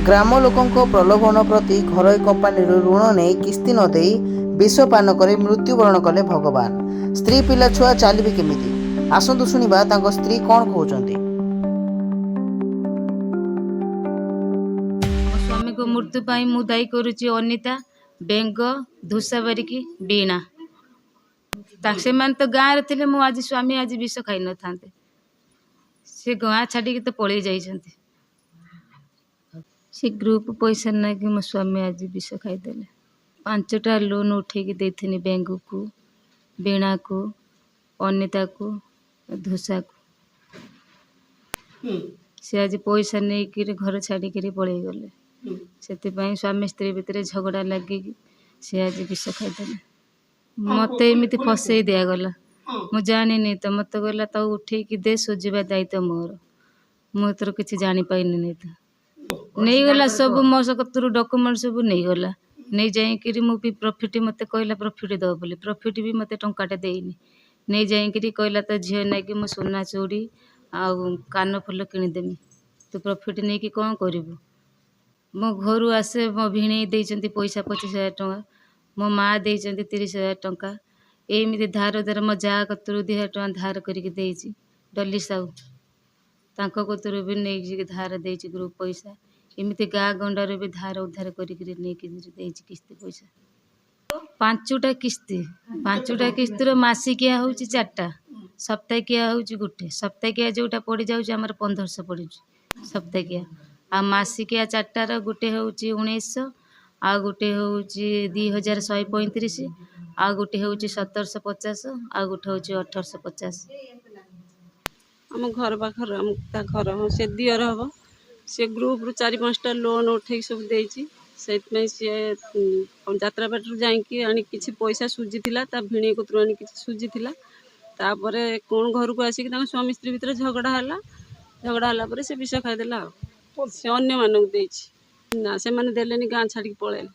ग्राम लोकों प्रलोभन प्रति घरोई कंपानी ऋण नहीं किस्ती न दे विष पान कर मृत्युवरण कले भगवान। स्त्री पिला छुआ चलिए केमिति आसतु शुणा स्त्री कौन कहते। स्वामी को मृत्यु पाई मु दायी करुच्ची अनिता बेंग धूसा बारिकी बीणा से तो गाँव थे मु आज स्वामी आज विष खाई न था से गाँ छाड़ी तो पलि जाइछन्ति से ग्रुप पैसा ना कि मो स्वामी आज विष खाईदे। 5टा लोन उठेकी देथिनी बैंक को बीणा को अनिता को धूसा को से आज पैसा नहीं घर छाड़ी पलि गले से स्वामी स्त्री भितर झगड़ा लगे से आज विष खाईदे। मत एमती फसई दिगला मु जानी तो मत गला तो उठेकी दे सुझा दायित्व मोर मुझे किसी जापारि नहीं तो नहीं गला सब मो कतर डॉक्यूमेंट सब नहीं गला नहीं जाकि मु भी प्रॉफिट मत कहला प्रॉफिट दब बोली प्रॉफिट भी मत टंकाटे देनी नहीं जाकि कहला तो झील ना कि सोना चूड़ी आ कान फुल किदेमी तू प्रॉफिट नहीं कि कौन करू मो घर आसे मो भिणे देती पैसा 25,000 टଙ୍କା मो माँ देती 30,000 टଙ୍କା एमती धार धार मो जा कतर 2,000 टଙ୍କା धार करके देती डली साहू तांको कतर भी नहीं धार देती ग्रुप पैसा एमती गाँ गंडार भी धार उधार करके किस्ती पैसा 5टा किस्ती मसिकिया हूँ 4टा सप्ताहिकिया हूँ 1 सप्ताहिकिया जोटा पड़ जाऊँ आम 1500 पड़ सप्ताहिकिया आ मसिकिया 4टार गोटे हूँ 1900 आ गोटे हूँ 2135 आ गोटे हूँ 1750 आ गोटे हूँ 1850। आम घर पाखर घर हाँ से दियर हम से ग्रुप रु 4-5टा लोन उठे सब देती से यात्रा बाटर जाकि आनी किसी पैसा सुझीला भिणे कतर आनी किसी सुझीला कौन घर को आसिक स्वामी स्त्री भितर झगड़ा है से विष खाईदेला से अन्य मानक ना से मैंने देले गाँ छाड़ी पलैले।